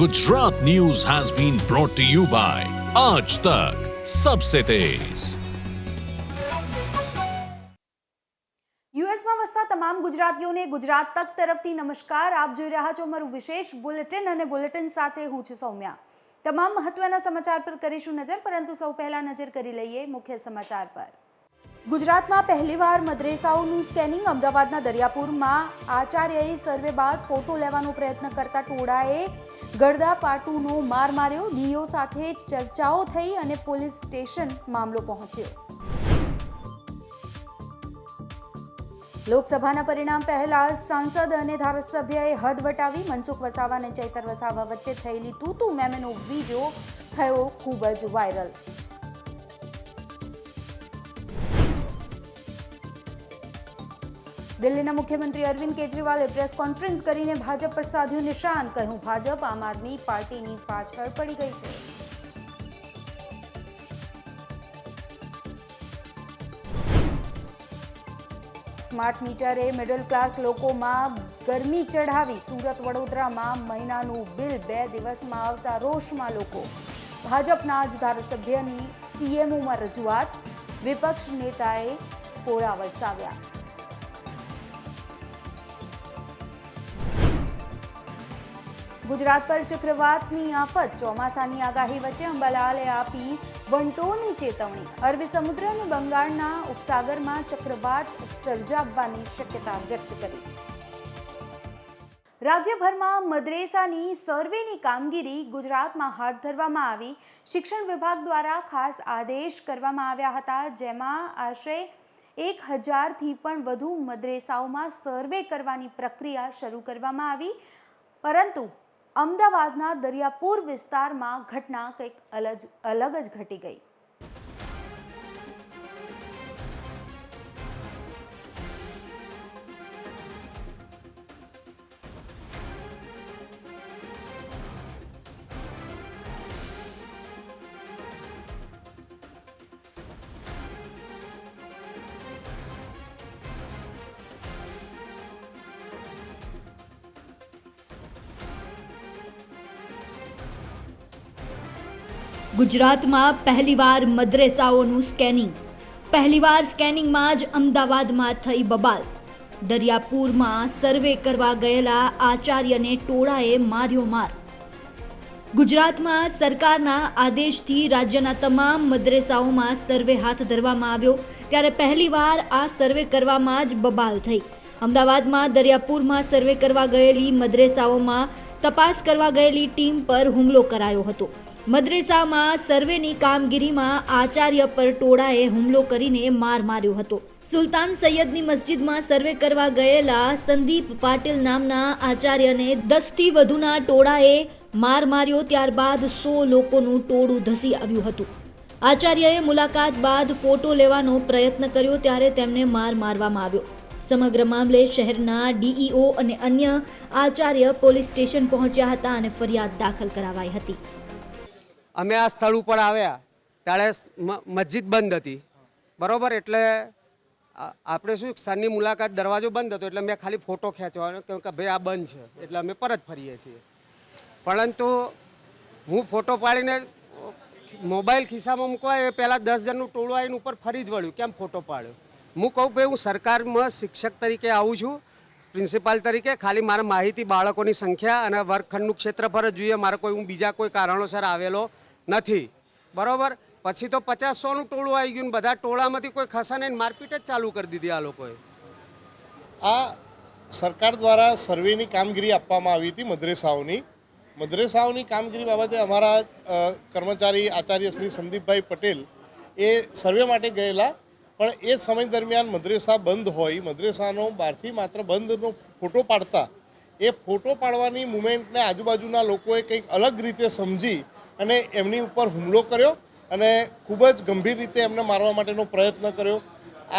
Gujarat News has been brought to you by Aaj Tak, सबसे तेज। યુએસમાં વસતા તમામ ગુજરાતીઓને ગુજરાત તક તરફથી નમસ્કાર। આપ જોઈ રહ્યા છો અમારું વિશેષ બુલેટિન અને બુલેટિન સાથે હું છું સૌમ્યા। તમામ મહત્વના સમાચાર પર કરીશું નજર, પરંતુ સૌ પહેલા નજર કરી લઈએ મુખ્ય સમાચાર પર। ગુજરાતમાં પહેલીવાર મદ્રેસાઓનું સ્કેનિંગ। અમદાવાદના દરિયાપુરમાં આચાર્યએ સર્વે બાદ ફોટો લેવાનો પ્રયત્ન કરતા ટોળાએ ગળદાપાટુનો માર માર્યો। ડીઓ સાથે ચર્ચાઓ થઈ અને પોલીસ સ્ટેશન મામલો પહોંચ્યો। લોકસભાના પરિણામ પહેલા સાંસદ અને ધારાસભ્યએ હદ વટાવી। મનસુખ વસાવા અને ચૈતર વસાવા વચ્ચે થયેલી તૂતુ મેમેનો વિડીયો થયો ખૂબ જ વાયરલ। દિલ્હીના મુખ્યમંત્રી અરવિંદ કેજરીવાલે પ્રેસ કોન્ફરન્સ કરીને ભાજપ પર સાધ્યું નિશાન। કહ્યું, ભાજપ આમ આદમી પાર્ટીની પાછળ પડી ગઈ છે। સ્માર્ટ મીટરે મિડલ ક્લાસ લોકોમાં ગરમી ચઢાવી। સુરત વડોદરામાં મહિનાનું બિલ 2 દિવસમાં આવતા રોષમાં લોકો। ભાજપના જ ધારાસભ્યની સીએમઓમાં રજૂઆત। વિપક્ષ નેતાએ કોળા વરસાવ્યા। ગુજરાત પર ચક્રવાતની આફત। ચોમાસાની આગાહી વચ્ચે અંબાલાલે આપી વંટોળની ચેતવણી। અરબી સમુદ્ર અને બંગાળના ઉપસાગરમાં ચક્રવાત સર્જાવાની શક્યતા વ્યક્ત કરી। રાજ્યભરમાં મદ્રેસાની સર્વેની કામગીરી ગુજરાતમાં હાથ ધરવામાં આવી। શિક્ષણ વિભાગ દ્વારા ખાસ આદેશ કરવામાં આવ્યા હતા, જેમાં આશરે 1000થી પણ વધુ મદ્રેસાઓમાં સર્વે કરવાની પ્રક્રિયા શરૂ કરવામાં આવી, પરંતુ અમદાવાદના દરિયાપુર વિસ્તારમાં ઘટના કંઈક અલગ જ ઘટી ગઈ। ગુજરાતમાં પહેલીવાર મદ્રેસાઓનું સ્કેનિંગ। પહેલીવાર સ્કેનિંગમાં જ અમદાવાદમાં થઈ બબાલ। દરિયાપુરમાં સર્વે કરવા ગયેલા આચાર્યને ટોળાએ માર્યો માર। ગુજરાતમાં સરકારના આદેશથી રાજ્યના તમામ મદ્રેસાઓમાં સર્વે હાથ ધરવામાં આવ્યો, ત્યારે પહેલીવાર આ સર્વે કરવામાં જ બબાલ થઈ। અમદાવાદમાં દરિયાપુરમાં સર્વે કરવા ગયેલી મદ્રેસાઓમાં તપાસ કરવા ગયેલી ટીમ પર હુમલો કરાયો હતો। મદ્રેસામાં સર્વેની કામગીરીમાં આચાર્ય પર ટોળાએ હુમલો કરીને માર માર્યો હતો। સુલતાન સૈયદની મસ્જિદમાં સર્વે કરવા ગયેલા સંદીપ પાટીલ નામના આચાર્યને 10થી વધુના ટોળાએ માર માર્યો। ત્યારબાદ 100 લોકોનું ટોળું ધસી આવ્યું હતું। આચાર્યએ મુલાકાત બાદ ફોટો લેવાનો પ્રયત્ન કર્યો, ત્યારે તેમને માર મારવામાં આવ્યો। સમગ્ર મામલે શહેરના ડીઈઓ અને અન્ય આચાર્ય પોલીસ સ્ટેશન પહોંચ્યા હતા અને ફરિયાદ દાખલ કરાવાઈ હતી। અમે આ સ્થળ ઉપર આવ્યા ત્યારે મસ્જિદ બંધ હતી, બરાબર। એટલે આપણે શું, સ્થળની મુલાકાત, દરવાજો બંધ હતો, એટલે મેં ખાલી ફોટો ખેંચવાનો કે ભાઈ આ બંધ છે, એટલે અમે પરત ફરીએ છીએ। પરંતુ હું ફોટો પાડીને મોબાઈલ ખિસ્સામાં મૂકવા એ પહેલાં 10 જણનું ટોળું આવીને ઉપર ફરી જ વળ્યું, કેમ ફોટો પાડ્યો? હું કહું ભાઈ, હું સરકારમાં શિક્ષક તરીકે આવું છું, પ્રિન્સિપાલ તરીકે। ખાલી મારા માહિતી બાળકોની સંખ્યા અને વર્ગખંડનું ક્ષેત્રફળ જ જોઈએ, મારે કોઈ હું બીજા કોઈ કારણોસર આવેલો નથી, બરાબર। પછી તો 50-100નું ટોળું આવી ગયું, બધા ટોળામાંથી કોઈ ખસાને મારપીટ જ ચાલુ કરી દીધી આ લોકોએ। આ સરકાર દ્વારા સર્વેની કામગીરી આપવામાં આવી હતી મદ્રેસાઓની કામગીરી બાબતે અમારા કર્મચારી આચાર્ય શ્રી સંદીપભાઈ પટેલ એ સર્વે માટે ગયેલા, પણ એ સમય દરમિયાન મદ્રેસા બંધ હોય, મદ્રેસાનો બહારથી માત્ર બંધનો ફોટો પાડતા, એ ફોટો પાડવાની મુમેન્ટને આજુબાજુના લોકોએ કંઈક અલગ રીતે સમજી અને એમની ઉપર હુમલો કર્યો અને ખૂબ જ ગંભીર રીતે એમને મારવા માટેનો પ્રયત્ન કર્યો।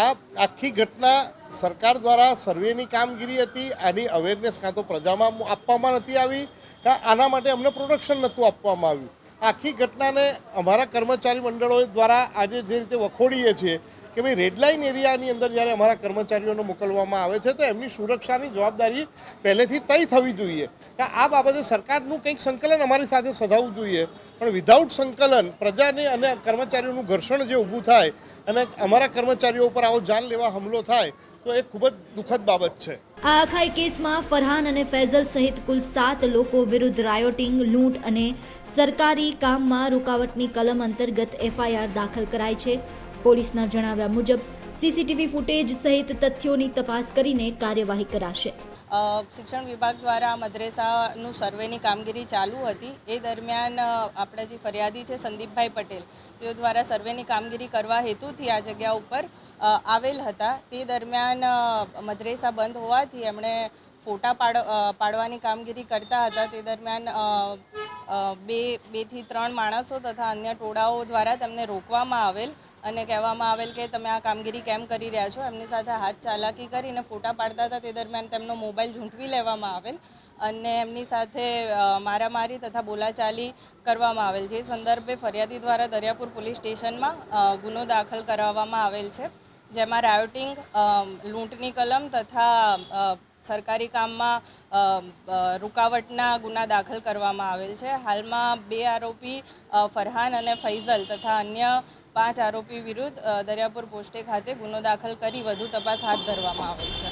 આ આખી ઘટના સરકાર દ્વારા સર્વેની કામગીરી હતી, આની અવેરનેસ કાં તો પ્રજામાં આપવામાં નથી આવી, કાં આના માટે અમને પ્રોટેક્શન નહોતું આપવામાં આવ્યું। આખી ઘટનાને અમારા કર્મચારી મંડળો દ્વારા આજે જે રીતે વખોડીએ છીએ કે ભાઈ રેડ લાઇન એરિયાની અંદર જ્યારે અમારા કર્મચારીઓને મોકલવામાં આવે છે તો એમની સુરક્ષાની જવાબદારી પહેલેથી તય થવી જોઈએ કે આ બાબતે સરકારનું કંઈક સંકલન અમારી સાથે સધાવવું જોઈએ. પણ વિધાઉટ સંકલન પ્રજાને અને કર્મચારીઓનું ઘર્ષણ જે ઊભું થાય અને અમારા કર્મચારીઓ ઉપર આવો જાનલેવા હુમલો થાય તો એ ખૂબ જ દુઃખદ બાબત છે. આ આખા કેસમાં ફરહાન અને ફૈઝલ સહિત કુલ 7 લોકો વિરુદ્ધ રાયોટિંગ, લૂંટ અને સરકારી કામમાં રૂકાવટની કલમ અંતર્ગત FIR દાખલ કરાઈ છે. પોલીસના જણાવ્યા મુજબ CCTV ફૂટેજ સહિત તથ્યોની તપાસ કરીને કાર્યવાહી કરાશે. શિક્ષણ વિભાગ દ્વારા મદ્રેસાનું સર્વેની કામગીરી ચાલુ હતી. એ દરમિયાન આપણા જે ફરિયાદી છે સંદીપભાઈ પટેલ, તેઓ દ્વારા સર્વેની કામગીરી કરવા હેતુથી આ જગ્યા ઉપર આવેલ હતા. તે દરમિયાન મદ્રેસા બંધ હોવાથી એમણે ફોટા પાડવાની કામગીરી કરતા હતા. તે દરમિયાન 2 થી 3 માણસો તથા અન્ય ટોળાઓ દ્વારા તેમને રોકવામાં આવેલ અને કહેવામાં આવેલ કે તમે આ કામગીરી કેમ કરી રહ્યા છો. એમની સાથે હાથ ચાલાકી કરીને ફોટા પાડતા હતા. તે દરમિયાન તેમનો મોબાઈલ ઝૂંટવી લેવામાં આવેલ અને એમની સાથે મારામારી તથા બોલાચાલી કરવામાં આવેલ. જે સંદર્ભે ફરિયાદી દ્વારા દરિયાપુર પોલીસ સ્ટેશનમાં ગુનો દાખલ કરાવવામાં આવેલ છે, જેમાં રાયોટિંગ, લૂંટની કલમ તથા સરકારી કામમાં રૂકાવટના ગુના દાખલ કરવામાં આવેલ છે. હાલમાં 2 આરોપી ફરહાન અને ફૈઝલ તથા અન્ય 5 આરોપી વિરુદ્ધ દરિયાપુર પોસ્ટે ખાતે ગુનો દાખલ કરી વધુ તપાસ હાથ ધરવામાં આવેલ છે.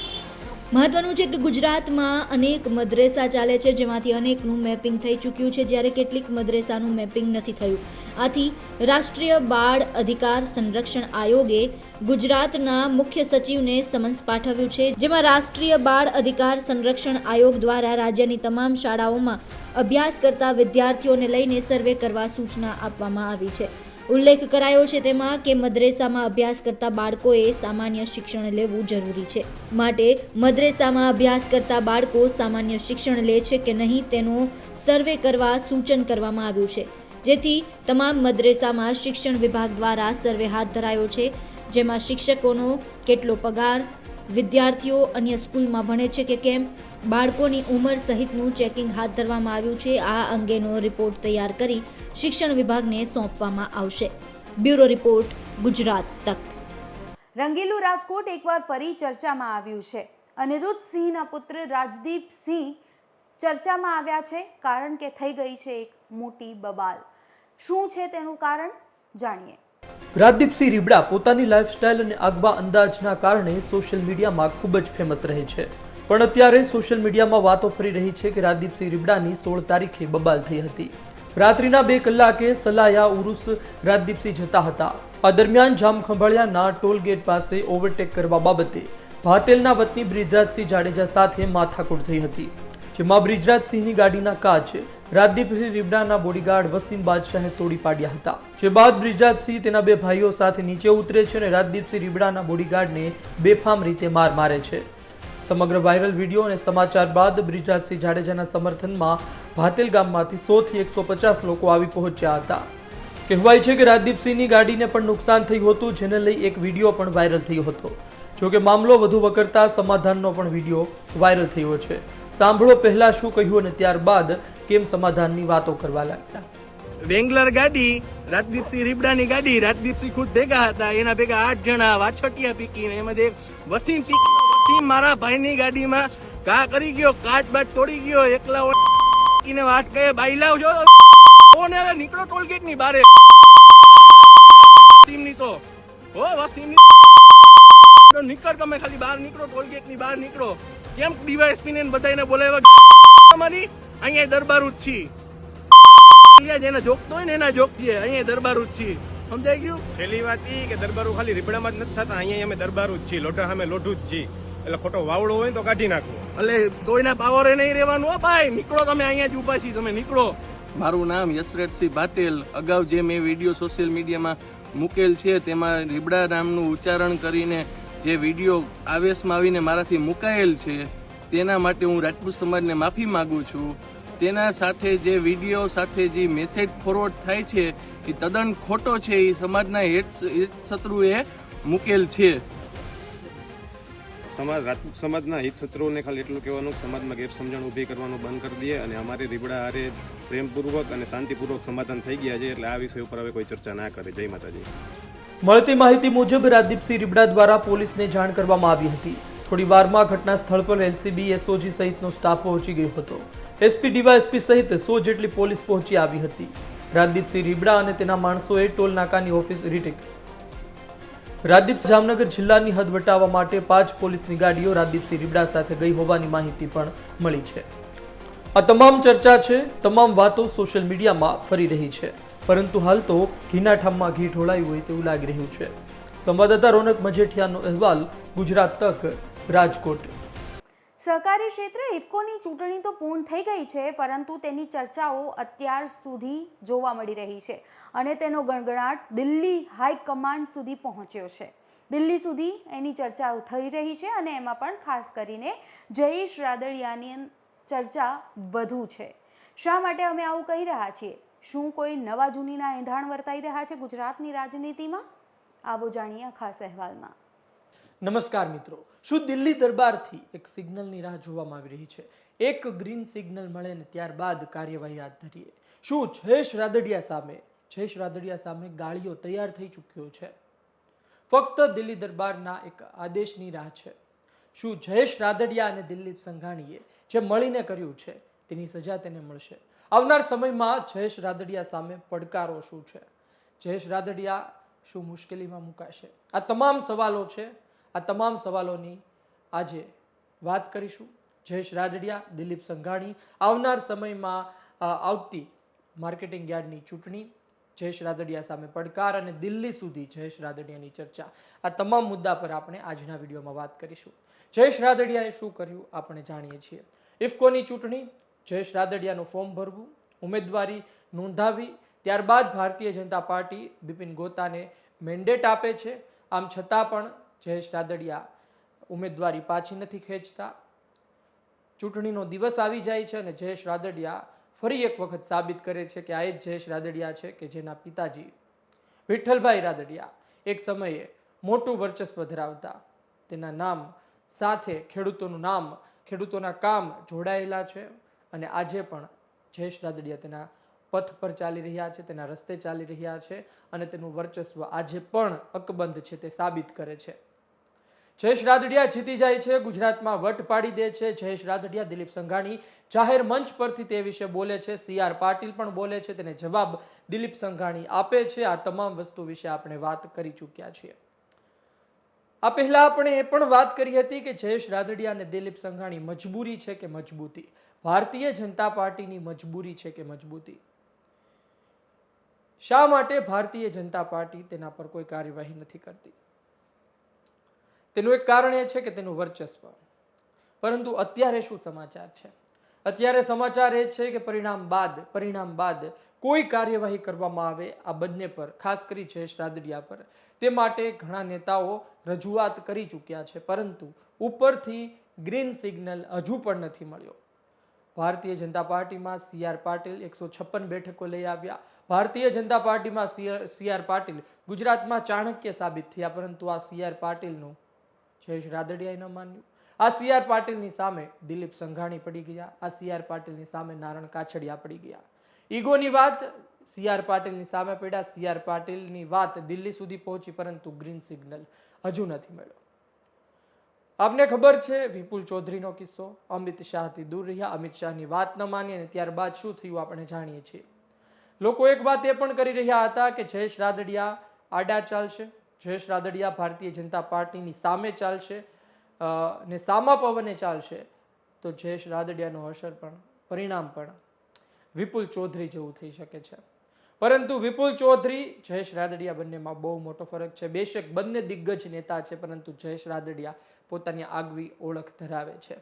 મહત્વનું છે કે ગુજરાતમાં અનેક મદ્રેસા ચાલે છે, જેમાંથી અનેકનું મેપિંગ થઈ ચૂક્યું છે, જ્યારે કેટલીક મદ્રેસાનું મેપિંગ નથી થયું. આથી રાષ્ટ્રીય બાળ અધિકાર સંરક્ષણ આયોગે ગુજરાતના મુખ્ય સચિવને સમન્સ પાઠવ્યું છે, જેમાં રાષ્ટ્રીય બાળ અધિકાર સંરક્ષણ આયોગ દ્વારા રાજ્યની તમામ શાળાઓમાં અભ્યાસ કરતા વિદ્યાર્થીઓને લઈને સર્વે કરવા સૂચના આપવામાં આવી છે. ઉલ્લેખ કરાયો છે તેમાં કે મદ્રેસામાં અભ્યાસ કરતા બાળકોએ સામાન્ય શિક્ષણ લેવું જરૂરી છે. માટે મદ્રેસામાં અભ્યાસ કરતા બાળકો સામાન્ય શિક્ષણ લે છે કે નહીં તેનો સર્વે કરવા સૂચન કરવામાં આવ્યું છે, જેથી તમામ મદ્રેસામાં શિક્ષણ વિભાગ દ્વારા સર્વે હાથ ધરાયો છે, જેમાં શિક્ષકોનો કેટલો પગાર, વિદ્યાર્થીઓ અન્ય સ્કૂલમાં ભણે છે કે કેમ, બાળકોની ઉંમર સહિતનું ચેકિંગ હાથ ધરવામાં આવ્યું છે. આ અંગેનો રિપોર્ટ તૈયાર કરી શિક્ષણ વિભાગને સોંપવામાં આવશે. બ્યુરો રિપોર્ટ, ગુજરાત તક. રંગીલું રાજકોટ એકવાર ફરી ચર્ચામાં આવ્યું છે. અનિરુદ્ધ સિંહના પુત્ર રાજદીપ સિંહ ચર્ચામાં આવ્યા છે, કારણ કે થઈ ગઈ છે એક મોટી બબાલ. શું છે તેનું કારણ, જાણીએ. રાજદીપસિંહ રીબડા પોતાની લાઇફસ્ટાઇલ અને આગવા અંદાજના કારણે સોશિયલ મીડિયામાં ખૂબ જ ફેમસ રહે છે. પણ અત્યારે સોશિયલ મીડિયામાં વાતો ફરી રહી છે કે રાજદીપસિંહ રીબડાની 16 તારીખે બબાલ થઈ હતી. રાત્રિના 2 કલાકે સલાયા ઉરુસ રાજદીપસિંહ જતા હતા. આ દરમિયાન જામખંભાળિયાના ટોલગેટ પાસે ઓવરટેક કરવા બાબતે ભાતેલના વતની બ્રિજરાજસિંહ જાડેજા સાથે માથાકૂટ થઈ હતી, જેમાં બ્રિજરાજસિંહની ગાડીના કાચ રાજદીપસિંહ રીબડાના બોડીગાર્ડ વસીમ બાદશાહે તોડી પાડ્યા હતા. જે બાદ બ્રિજરાજસિંહ તેના 2 ભાઈઓ સાથે નીચે ઉતરે છે અને રાજદીપસિંહ રીબડાના બોડીગાર્ડને બેફામ રીતે માર મારે છે. સમગ્ર વાયરલ વિડીયો અને સમાચાર બાદ બ્રિજરાજસિંહ જાડેજાના સમર્થનમાં ભાતેલ ગામમાંથી 100 થી 150 લોકો આવી પહોંચ્યા હતા. કહેવાય છે કે રાજદીપસિંહની ગાડીને પણ નુકસાન થયું હતું, જેને લઈ એક વિડીયો પણ વાયરલ થયો હતો. જોકે મામલો વધુ વકરતા સમાધાનનો પણ વિડીયો વાયરલ થયો છે. સાંભળો પહેલા શું કહ્યું અને ત્યારબાદ કેમ સમાધાનની વાતો કરવા લાગ્યા. વેંગલર ગાડી, રાજદીપસિંહ રીબડાની ગાડી, રાજદીપસિંહ ખુદ ભેગા હતા, એના ભેગા 8 જણા વાછટિયા પીકીને એમાં વસીમ મારા ભાઈની ગાડીમાં કા કરી ગયો, કાચ બાચ તોડી ગયો, એકલા ને વાત કહે બાઈ લાવ છો કોને હવે નીકળો ટોલગેટ ની બારે વસીમની તો વસીમની નીકળ, તમે ખાલી બહાર નીકળો, ટોલગેટ ની બહાર નીકળો. કેમ ડીવાયએસપી ને બધાને બોલાવ્યા? અમારી અહીંયા દરબાર જ છીએ, જેને જોગતો હોય ને એના જોગ છીએ, અહીંયા દરબાર જ છીએ. સમજાઈ ગયું? છેલ્લી વાત એ કે દરબારો ખાલી રીબડામાં જ નથી થતા, અહીંયા અમે દરબારો જ છીએ, લોઢા સામે લોઢું જ છીએ. એટલે ખોટો વાવડો હોય તો કાઢી નાખવો. એટલે કોઈના પાવરે નહીં રહેવાનું. હો ભાઈ નીકળો, તમે અહીંયા જ ઉભા છીએ, તમે નીકળો. મારું નામ યશરાજસિંહ ભાતેલ. અગાઉ જે મેં વિડીયો સોશિયલ મીડિયામાં મૂકેલ છે તેમાં રીબડા નામનું ઉચ્ચારણ કરીને જે વિડીયો આવેશમાં આવીને મારાથી મુકાયેલ છે, તેના માટે હું રાજપૂત સમાજને માફી માગું છું. તેના સાથે જે વિડીયો સાથે જે મેસેજ ફોરવર્ડ થાય છે એ તદ્દન ખોટો છે. એ સમાજના હેત શત્રુએ મૂકેલ છે. રાજપૂત સમાજના હિત શત્રુઓને ખાલી એટલું કહેવાનું સમાજમાં ગેરસમજણ ઊભી કરવાનું બંધ કરી દે અને અમારી રીબડા હારે પ્રેમપૂર્વક અને શાંતિપૂર્વક સમાધાન થઈ ગયા છે. એટલે આ વિષય ઉપર હવે કોઈ ચર્ચા ના કરે. જય માતાજી. મળતી માહિતી મુજબ રાજદીપસિંહ રીબડા દ્વારા પોલીસને જાણ કરવામાં આવી હતી. થોડી વારમાં ઘટના સ્થળ પર એલસીબી, એસઓજી સહિતનો સ્ટાફ પહોંચી ગયો હતો. એસપી, ડીવાયએસપી સહિત 100 જેટલી પોલીસ પહોંચી આવી હતી. રાજદીપસિંહ રીબડા અને તેના માણસોએ ટોલ નાકાની ઓફિસ રીટેક. રાજદીપ જામનગર જિલ્લાની હદ વટાવવા માટે 5 પોલીસની ગાડીઓ રાજદીપસિંહ રીબડા સાથે ગઈ હોવાની માહિતી પણ મળી છે. આ તમામ ચર્ચા છે, તમામ વાતો સોશિયલ મીડિયામાં ફરી રહી છે, પરંતુ હાલ તો ઘીના ઠામમાં ઘી ઢોળાયું હોય તેવું લાગી રહ્યું છે. સંવાદદાતા રોનક મજેઠિયાનો અહેવાલ, ગુજરાત તક, રાજકોટ. સહકારી ક્ષેત્રે ઇફકોની ચૂંટણી તો પૂર્ણ થઈ ગઈ છે, પરંતુ તેની ચર્ચાઓ અત્યાર સુધી જોવા મળી રહી છે અને તેનો ગણગણાટ દિલ્હી હાઈકમાન્ડ સુધી પહોંચ્યો છે. દિલ્હી સુધી એની ચર્ચાઓ થઈ રહી છે અને એમાં પણ ખાસ કરીને જયેશ રાદડિયાની ચર્ચા વધુ છે. શા માટે અમે આવું કહી રહ્યા છીએ? શું કોઈ નવા જૂનીના એંધાણ વર્તાઈ રહ્યા છે ગુજરાતની રાજનીતિમાં? આવો જાણીએ ખાસ અહેવાલમાં. નમસ્કાર મિત્રો. શું દિલ્હી દરબારથી એક સિગ્નલની રાહ જોવામાં આવી રહી છે? એક ગ્રીન સિગ્નલ મળે ને ત્યારબાદ કાર્યવાહી હાથ ધરીએ. શું જયેશ રાદડિયા સામે ગાળીઓ તૈયાર થઈ ચૂક્યો છે? ફક્ત દિલ્હી દરબારના એક આદેશની રાહ છે. શું જયેશ રાદડિયા અને દિલીપ સંઘાણીએ જે મળીને કર્યું છે તેની સજા તેને મળશે? આવનાર સમયમાં જયેશ રાદડિયા સામે પડકારો શું છે? જયેશ રાદડિયા શું મુશ્કેલીમાં મુકાશે? આ તમામ સવાલો છે. આ તમામ સવાલોની આજે વાત કરીશું. જયેશ રાદડિયા, દિલીપ સંઘાણી, આવનાર સમયમાં આવતી માર્કેટિંગ યાર્ડની ચૂંટણી, જયેશ રાદડિયા સામે પડકાર અને દિલ્હી સુધી જયેશ રાદડિયાની ચર્ચા, આ તમામ મુદ્દા પર આપણે આજના વિડીયોમાં વાત કરીશું. જયેશ રાદડિયાએ શું કર્યું આપણે જાણીએ છીએ. ઇફકોની ચૂંટણી, જયેશ રાદડિયાનું ફોર્મ ભરવું, ઉમેદવારી નોંધાવી, ત્યારબાદ ભારતીય જનતા પાર્ટી બિપિન ગોતાને મેન્ડેટ આપે છે. આમ છતાં પણ જયેશ રાદડિયા ઉમેદવારી પાછી નથી ખેંચતા. ચૂંટણીનો દિવસ આવી જાય છે અને જયેશ રાદડિયા ફરી એક વખત સાબિત કરે છે કે આ જ જયેશ રાદડિયા છે કે જેના પિતાજી વિઠ્ઠલભાઈ રાદડિયા એક સમયે મોટું વર્ચસ્વ ધરાવતા. તેના નામ સાથે ખેડૂતોનું નામ, ખેડૂતોના કામ જોડાયેલા છે અને આજે પણ જયેશ રાદડિયા તેના પથ પર ચાલી રહ્યા છે, તેના રસ્તે ચાલી રહ્યા છે અને તેનું વર્ચસ્વ આજે પણ અકબંધ છે તે સાબિત કરે છે. જયેશ રાદડિયા જીતી જાય છે, ગુજરાતમાં વટ પાડી દે છે. જયેશ રાદડિયા, દિલીપ સંઘાણી જાહેર મંચ પરથી તે વિશે બોલે છે. CR પાટીલ પણ બોલે છે, તેને જવાબ દિલીપ સંઘાણી આપે છે. આ તમામ વસ્તુ વિશે આપણે વાત કરી ચૂક્યા છીએ. આ પહેલા આપણે એ પણ વાત કરી હતી કે જયેશ રાદડિયા અને દિલીપ સંઘાણી મજબૂરી છે કે મજબૂતી? ભારતીય જનતા પાર્ટીની મજબૂરી છે કે મજબૂતી? શા માટે ભારતીય જનતા પાર્ટી તેના પર કોઈ કાર્યવાહી નથી કરતી? તેનું એક કારણ એ છે કે તેનું વર્ચસ્વ. પરંતુ અત્યારે શું સમાચાર છે? અત્યારે સમાચાર એ છે કે પરિણામ બાદ કોઈ કાર્યવાહી કરવામાં આવે આ બંને પર, ખાસ કરી જયેશ રાદડિયા પર. તે માટે ઘણા નેતાઓ રજૂઆત કરી ચૂક્યા છે, પરંતુ ઉપરથી ગ્રીન સિગ્નલ હજુ પણ નથી મળ્યો. ભારતીય જનતા પાર્ટીમાં CR પાટીલ 156 બેઠકો લઈ આવ્યા. ભારતીય જનતા પાર્ટીમાં CR પાટીલ ગુજરાતમાં ચાણક્ય સાબિત થયા, પરંતુ આ CR પાટીલનું જયેશ રાદડિયાએ ન માન્યું. આ CR પાટીલની સામે દિલીપ સંઘાણી પડી ગયા. આ CR પાટીલની સામે નારણ કાછડિયા પડી ગયા. ઈગોની વાત CR પાટીલની સામે પડ્યા. CR પાટીલની વાત દિલ્હી સુધી પહોંચી, પરંતુ ગ્રીન સિગ્નલ હજુ નથી મળ્યો. આપને ખબર છે વિપુલ ચૌધરીનો કિસ્સો. અમિત શાહથી દૂર રહ્યા, અમિત શાહની વાત ન માની અને ત્યારબાદ શું થયું આપણે જાણીએ છીએ. લોકો એક વાત એ પણ કરી રહ્યા હતા કે જયેશ રાદડિયા આડા ચાલશે, જયેશ રાદડિયા ભારતીય જનતા પાર્ટીની સામે ચાલશે ને સામા પવને ચાલશે તો જયેશ રાદડિયાનો અસર પણ, પરિણામ પણ વિપુલ ચૌધરી જેવું થઈ શકે છે. પરંતુ વિપુલ ચૌધરી, જયેશ રાદડિયા બંનેમાં બહુ મોટો ફરક છે. બેશક બંને દિગ્ગજ નેતા છે, પરંતુ જયેશ રાદડિયા પોતાની આગવી ઓળખ ધરાવે છે.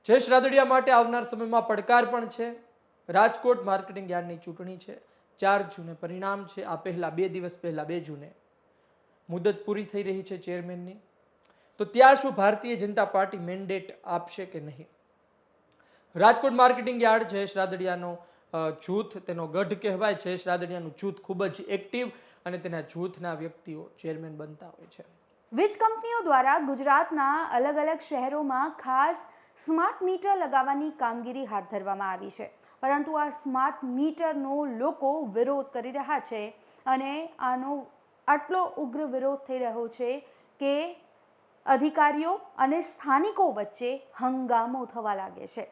જયેશ રાદડિયા માટે આવનાર સમયમાં પડકાર પણ છે. રાજકોટ માર્કેટિંગ યાર્ડની ચૂંટણી છે, 4 જૂને પરિણામ છે. આ પહેલા 2 દિવસ પહેલા 2 જૂને મુદત પૂરી થઈ રહી છે ચેરમેનની. તો ત્યાં શું ભારતીય જનતા પાર્ટી મેન્ડેટ આપશે કે નહીં? રાજકોટ માર્કેટિંગ યાર્ડ જયેશ રાદડિયાનો જૂથ, તેનો ગઢ કહેવાય. જયેશ રાદડિયાનું જૂથ ખૂબ જ એક્ટિવ અને તેના જૂથના વ્યક્તિઓ ચેરમેન બનતા હોય છે. વીજ કંપનીઓ દ્વારા ગુજરાતના અલગ અલગ શહેરોમાં ખાસ સ્માર્ટ મીટર લગાવવાની કામગીરી હાથ ધરવામાં આવી છે, પરંતુ આ સ્માર્ટ મીટરનો લોકો વિરોધ કરી રહ્યા છે અને આનો આટલો ઉગ્ર વિરોધ થઈ રહ્યો છે કે અધિકારીઓ અને સ્થાનિકો વચ્ચે હંગામો થવા લાગે છે.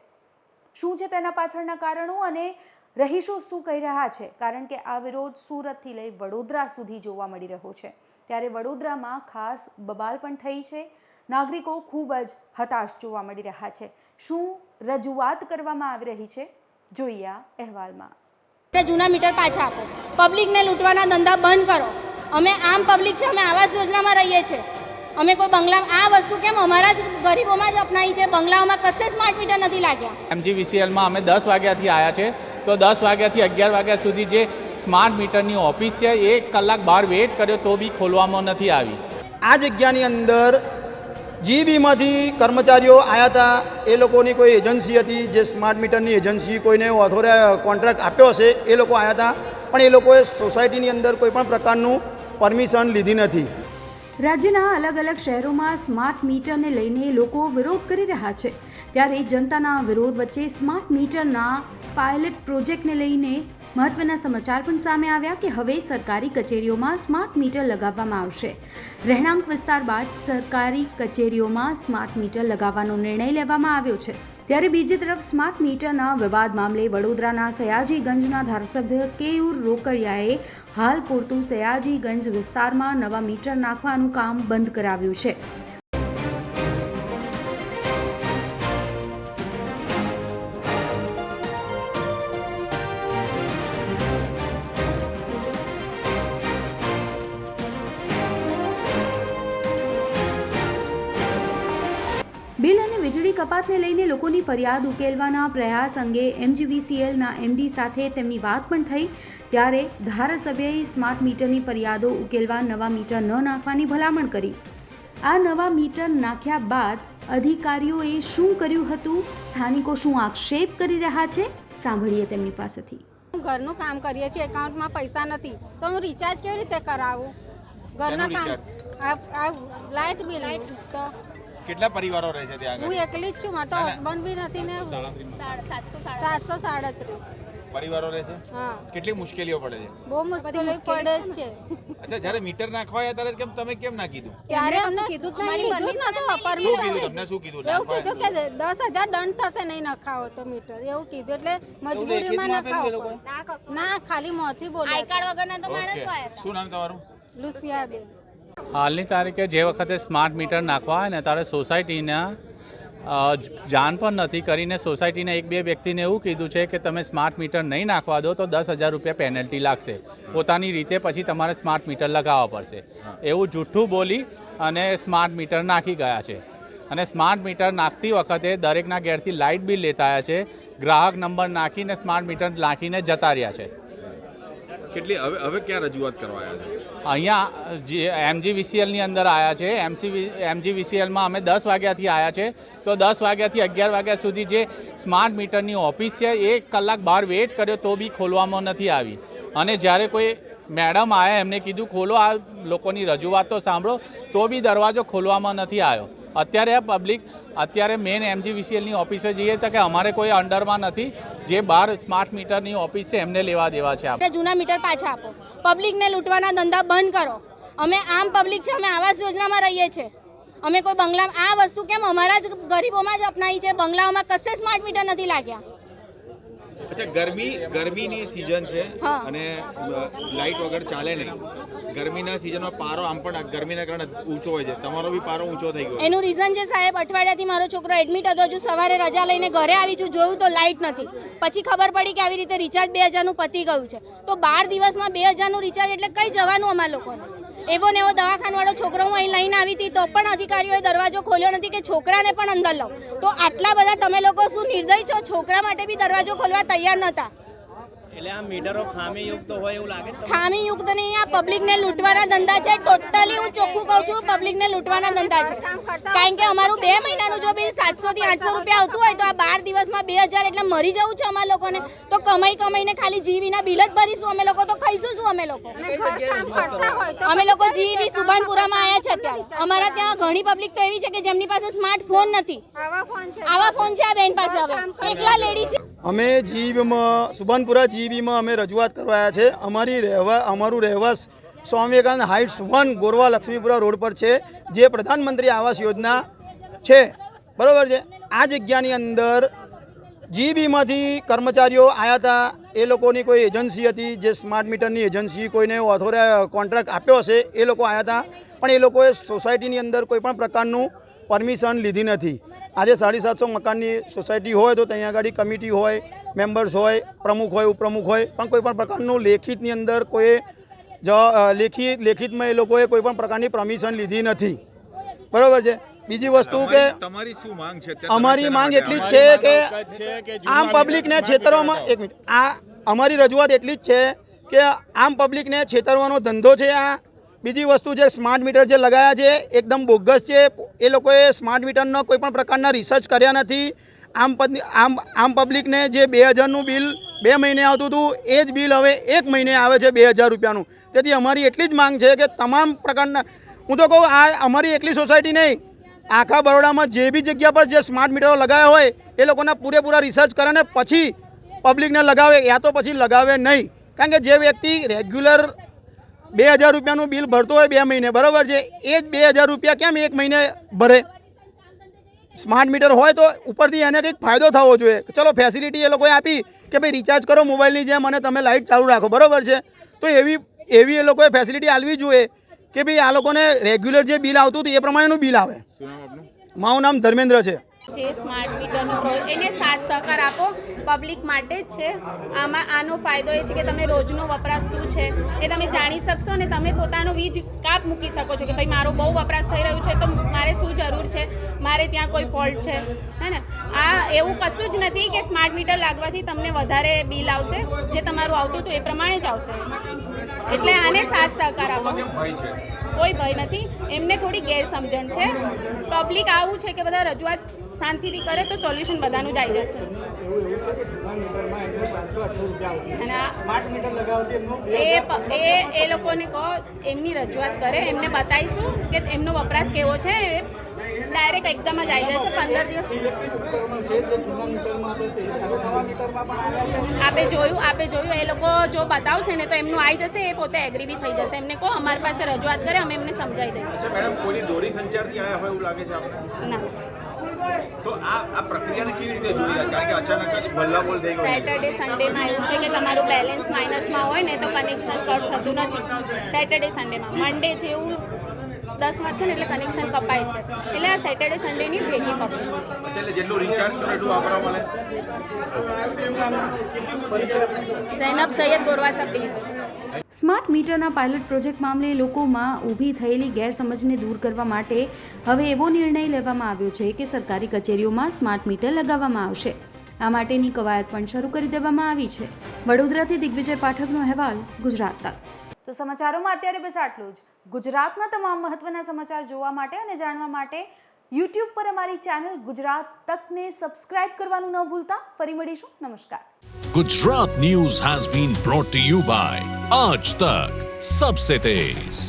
શું છે તેના પાછળના કારણો અને રહીશો શું કહી રહ્યા છે? કારણ કે આ વિરોધ સુરતથી લઈ વડોદરા સુધી જોવા મળી રહ્યો છે. ત્યારે વડોદરામાં ખાસ બબાલ પણ થઈ છે. નાગરિકો ખૂબ જ હતાશ જોવા મળી રહ્યા છે. શું રજૂઆત કરવામાં આવી રહી છે, જોઈએ આ અહેવાલમાં. જૂના મીટર પાછા આપો, પબ્લિકને લૂંટવાના ધંધા બંધ કરો. અમે આમ પબ્લિક છે, અમે આવાસ યોજનામાં રહીએ છીએ. અમે કોઈ બંગલા, આ વસ્તુ કેમ અમારા જ ગરીબોમાં જ અપનાવી છે? બંગલાઓમાં કશે સ્માર્ટ મીટર નથી લાગ્યા. MGVCLમાં અમે 10 વાગ્યાથી આવ્યા છે, તો 10 વાગ્યાથી 11 વાગ્યા સુધી જે સ્માર્ટ મીટરની ઓફિસ છે 1 કલાક બહાર વેઇટ કર્યો તો બી ખોલવામાં નથી આવી. આ જગ્યાની અંદર જીબીમાંથી કર્મચારીઓ આવ્યા હતા. એ લોકોની કોઈ એજન્સી હતી, જે સ્માર્ટ મીટરની એજન્સી, કોઈને કોન્ટ્રાક્ટ આપ્યો હશે, એ લોકો આવ્યા હતા. પણ એ લોકોએ સોસાયટીની અંદર કોઈ પણ પ્રકારનું પરમિશન લીધી નથી. રાજ્યના અલગ અલગ શહેરોમાં સ્માર્ટ મીટરને લઈને લોકો વિરોધ કરી રહ્યા છે. ત્યારે જનતાના વિરોધ વચ્ચે સ્માર્ટ મીટરના પાયલટ પ્રોજેક્ટને લઈને મહત્વના સમાચાર પણ સામે આવ્યા કે હવે સરકારી કચેરીઓમાં સ્માર્ટ મીટર લગાવવામાં આવશે. રહેણાંક વિસ્તાર બાદ સરકારી કચેરીઓમાં સ્માર્ટ મીટર લગાવવાનો નિર્ણય લેવામાં આવ્યો છે. ત્યારે બીજી તરફ સ્માર્ટ મીટરના વિવાદ મામલે વડોદરાના સયાજીગંજના ધારાસભ્ય કેયુર રોકડિયાએ હાલ પૂરતું સયાજીગંજ વિસ્તારમાં નવા મીટર નાખવાનું કામ બંધ કરાવ્યું છે. બિલ અને વીજળી કપાતને લઈને લોકોની ફરિયાદ ઉકેલવાના પ્રયાસ અંગે MGVCLના MD સાથે તેમની વાત પણ થઈ. ત્યારે ધારાસભ્યએ સ્માર્ટ મીટરની ફરિયાદો ઉકેલવા નવા મીટર ન નાખવાની ભલામણ કરી. આ નવા મીટર નાખ્યા બાદ અધિકારીઓએ શું કર્યું હતું, સ્થાનિકો શું આક્ષેપ કરી રહ્યા છે, સાંભળીએ તેમની પાસેથી. ઘરનું કામ કરીએ છીએ, એકાઉન્ટમાં પૈસા નથી તો હું રિચાર્જ કેવી રીતે કરાવું? ઘરના કામ, લાઇટ બિલ. તો કેટલા પરિવારો રહે છે ત્યાં? હું એકલી જ છું, મારે તો હસબન્ડ બી નથી ને. 737 પરિવારો રહે છે. હા. કેટલી મુશ્કેલીઓ પડે છે? બહુ મુશ્કેલી પડે જ છે. અચ્છા, જ્યારે મીટર નાખવાયા ત્યારે કેમ તમે કેમ ના કીધું? ત્યારે અમને કીધું જ નતું. પરમિશન તમને શું કીધું? એવું કીધું કે 10,000 દંડ થશે નહીં નખાવો તો મીટર, એવું કીધું. એટલે મજબૂરીમાં નખાવો. ના, ખાલી મોંથી બોલે. આઈ કાર્ડ વગરના તો માણસો આવ્યા હતા. શું નામ તમારું? લુસિયાબેન. હાલની તારીખે જે વખતે સ્માર્ટ મીટર નાખવા આવે ને ત્યારે સોસાયટીના જાણ પણ નથી કરીને સોસાયટીના 1-2 વ્યક્તિને એવું કીધું છે કે તમે સ્માર્ટ મીટર નહીં નાખવા દો તો 10,000 રૂપિયા પેનલ્ટી લાગશે, પોતાની રીતે પછી તમારે સ્માર્ટ મીટર લગાવવા પડશે, એવું જૂઠું બોલી અને સ્માર્ટ મીટર નાખી ગયા છે. અને સ્માર્ટ મીટર નાખતી વખતે દરેકના ઘેરથી લાઇટ બિલ લેતા આવ્યા છે, ગ્રાહક નંબર નાખીને સ્માર્ટ મીટર નાખીને જતા રહ્યા છે. કેટલી હવે ક્યાં રજૂઆત કરવા આવ્યા છે? અહીંયા MGVCLની અંદર આવ્યા છે. MGVCLમાં અમે 10 વાગ્યાથી આવ્યા છે, તો 10 વાગ્યાથી 11 વાગ્યા સુધી જે સ્માર્ટ મીટરની ઓફિસ છે 1 કલાક બહાર વેઇટ કર્યો તો બી ખોલવામાં નથી આવી. અને જ્યારે કોઈ મેડમ આવ્યા એમને કીધું ખોલો, આ લોકોની રજૂઆત તો સાંભળો, તો બી દરવાજો ખોલવામાં નથી આવ્યો. અત્યારે પબ્લિક મેઇન MGVCLની ઓફિસે જઈએ તો કે અમારે કોઈ અંડરમાં નથી, જે બહાર સ્માર્ટ મીટરની ઓફિસ છે એમને લેવા દેવા છે. આપણે જૂના મીટર પાછા આપો, પબ્લિકને લૂંટવાના ધંધા બંધ કરો. અમે આમ પબ્લિક છે, અમે આવાસ યોજનામાં રહીએ છીએ. અમે કોઈ બંગલા, આ વસ્તુ કેમ અમારા જ ગરીબોમાં જ અપનાવી છે? બંગલાઓમાં કશે સ્માર્ટ મીટર નથી લાગ્યા. અચ્છા, ગરમીની સિઝન છે અને લાઇટ વગર ચાલે નહીં. ગરમીના સિઝનમાં પારો આમ પણ ગરમીના કારણે ઊંચો હોય છે, તમારો બી પારો ઊંચો થઈ ગયો. એનું રીઝન છે સાહેબ, અઠવાડિયાથી મારો છોકરો એડમિટ હતો, હજુ સવારે રજા લઈને ઘરે આવી છું, જોયું તો લાઇટ નથી. પછી ખબર પડી કે આવી રીતે રિચાર્જ 2,000નું પતી ગયું છે. તો 12 દિવસમાં 2,000નું રિચાર્જ એટલે કઈ જવાનું અમારા લોકોને? એવો ને એવો દવાખાનાવાળો છોકરો હું અહીં લઈને આવી હતી તો પણ અધિકારીઓએ દરવાજો ખોલ્યો નથી કે છોકરાને પણ અંદર લો. તો આટલા બધા તમે લોકો શું નિર્દય છો? છોકરા માટે બી દરવાજો ખોલવા તૈયાર નહોતા. એટલે આ મીટરો ખામીયુક્ત હોય એવું લાગે? ખામીયુક્ત નહીં, આ પબ્લિકને લૂંટવાના ધંધા છે. ટોટલી હું ચોખ્ખું કહું છું, પબ્લિકને લૂંટવાના ધંધા છે. કારણ કે અમારું 2 મહિનાનું જો બિલ 700 થી 800 રૂપિયા આવતું હોય તો આ 12 દિવસમાં 2,000 એટલે મરી જવું છે અમારા લોકોને. તો કમાઈને ખાલી જીવીના બિલ જ ભરીશું અમે લોકો, તો ખાઈશું શું અમે લોકો? અમે લોકો જીવી સુભાનપુરામાં આવ્યા છે અત્યારે. અમારા ત્યાં ઘણી પબ્લિક તો એવી છે કે જેમની પાસે સ્માર્ટફોન નથી. આવા ફોન છે આ બેન પાસે. હવે એકલા લેડી છે. અમે જીબીમાં સુભાનપુરા જીબીમાં અમે રજૂઆત કરવા આવ્યા છે. અમારું રહેવાસ સ્વામી વિવેકાનંદ હાઇટ્સ 1 ગોરવા લક્ષ્મીપુરા રોડ પર છે, જે પ્રધાનમંત્રી આવાસ યોજના છે, બરાબર છે. આ જગ્યાની અંદર જીબીમાંથી કર્મચારીઓ આવ્યા હતા, એ લોકોની કોઈ એજન્સી હતી, જે સ્માર્ટ મીટરની એજન્સી, કોઈને કોન્ટ્રાક્ટ આપ્યો હશે, એ લોકો આવ્યા હતા, પણ એ લોકોએ સોસાયટીની અંદર કોઈ પણ પ્રકારનું પરમિશન લીધી નથી. આજે 750 મકાનની સોસાયટી હોય તો ત્યાં આગળ કમિટી હોય, મેમ્બર્સ હોય, પ્રમુખ હોય, ઉપપ્રમુખ હોય, પણ કોઈ પણ પ્રકારનું લેખિતની અંદર કોઈ લેખિતમાં એ લોકોએ કોઈ પણ પ્રકારની પરમિશન લીધી નથી, બરાબર છે. બીજી વસ્તુ કે તમારી શું માંગ છે? અમારી માંગ એટલી જ છે કે આમ પબ્લિકને છેતરવામાં, એક મિનિટ, અમારી રજૂઆત એટલી જ છે કે આમ પબ્લિકને છેતરવાનો ધંધો છે આ. બીજી વસ્તુ છે, સ્માર્ટ મીટર જે લગાવ્યા છે એકદમ બોગસ છે. એ લોકોએ સ્માર્ટ મીટરનો કોઈ પણ પ્રકારના રિસર્ચ કર્યા નથી. આમ પબ્લિકને જે 2000નું બિલ 2 મહિને આવતું હતું, એ જ બિલ હવે 1 મહિને આવે છે 2000 રૂપિયાનું. તેથી અમારી એટલી જ માંગ છે કે તમામ પ્રકારના, હું તો કહું, આ અમારી એકલી સોસાયટી નહીં, આખા બરોડામાં જે બી જગ્યા પર જે સ્માર્ટ મીટરો લગાવ્યા હોય એ લોકોના પૂરેપૂરા રિસર્ચ કરે ને પછી પબ્લિકને લગાવે, યા તો પછી લગાવે નહીં. કારણ કે જે વ્યક્તિ રેગ્યુલર 2000 રૂપિયાનું બિલ ભરતો હોય 2 મહિને, બરાબર છે, એ જ 2000 રૂપિયા કેમ 1 મહિને ભરે? સ્માર્ટ મીટર હોય તો ઉપરથી એને કંઈક ફાયદો થવો જોઈએ. ચલો ફેસિલિટી એ લોકોએ આપી કે ભાઈ રિચાર્જ કરો મોબાઈલની જેમ અને તમે લાઇટ ચાલુ રાખો, બરાબર છે, તો એવી એ લોકોએ ફેસિલિટી આપવી જોઈએ કે ભાઈ આ લોકોને રેગ્યુલર જે બિલ આવતું હતું એ પ્રમાણેનું બિલ આવે. મારું નામ ધર્મેન્દ્ર છે. જે સ્માર્ટ મીટરનો એને સાથ સહકાર આપો, પબ્લિક માટે જ છે. આનો ફાયદો એ છે કે તમે રોજનો વપરાશ શું છે એ તમે જાણી શકશો અને તમે પોતાનો વીજ કાપ મૂકી શકો છો કે ભાઈ મારો બહુ વપરાશ થઈ રહ્યું છે તો મારે શું જરૂર છે, મારે ત્યાં કોઈ ફોલ્ટ છે, હે ને. આ એવું કશું જ નથી કે સ્માર્ટ મીટર લાગવાથી તમને વધારે બિલ આવશે. જે તમારું આવતું હતું એ પ્રમાણે જ આવશે. એટલે આને સાથ સહકાર આપો. કોઈ ભય નથી, એમને થોડી ગેરસમજણ છે. પબ્લિક આવું છે કે બધા રજૂઆત શાંતિથી કરે તો સોલ્યુશન બધાનું જ આવી જશે. એ લોકોને કહો, એમની રજૂઆત કરે, એમને બતાવીશું કે એમનો વપરાશ કેવો છે. ડાયરેક્ટ એકદમ જ આવી જાય છે 15 દિવસ. આપે જોયું એ લોકો જો બતાવશે ને તો એમનું આવી જશે, એ પોતે એગ્રી બી થઈ જશે. એમને કહો અમારી પાસે રજૂઆત કરે, અમે એમને સમજાવી દઈશું. મેડમ, કોઈની દોરી સંચારથી આયા હોય એવું લાગે છે આપને? ના. તો આ પ્રક્રિયાને કેવી રીતે જોઈ રહ્યા? કારણ કે અચાનક જ ભલ્લાબોલ થઈ ગયો. સેટરડે સન્ડેમાં એવું છે કે તમારું બેલેન્સ માઇનસમાં હોય ને તો કનેક્શન કટ થતું નથી. સેટરડે સન્ડેમાં, મંડે જેવું 10 વાગશે ને એટલે કનેક્શન કપાય છે. એટલે આ સેટરડે સન્ડેની ભેગી પકડે છે. એટલે જેટલું રિચાર્જ કરો એટલું વાપરવા મળે. Zainab Sayyed, Gorwa sub division. Smart મીટરના પાયલોટ પ્રોજેક્ટ મામલે લોકોમાં ઊભી થયેલી ગેરસમજને દૂર કરવા માટે હવે એવો નિર્ણય લેવામાં આવ્યો છે કે સરકારી કચેરીઓમાં સ્માર્ટ મીટર લગાવવામાં આવશે. આ માટેની કવાયત પણ શરૂ કરી દેવામાં આવી છે. વડોદરાથી દિગ્વિજય પાઠકનો અહેવાલ, ગુજરાત તક. તો સમાચારોમાં અત્યારે બસ આટલું જ. ગુજરાતના તમામ મહત્વના સમાચાર જોવા માટે અને જાણવા માટે યુટ્યુબ પર અમારી ચેનલ ગુજરાત તકને સબસ્ક્રાઇબ કરવાનું ન ભૂલતા. ફરી મળીશું. નમસ્કાર. Gujarat News has been brought to you by Aaj Tak, Sabse Tez.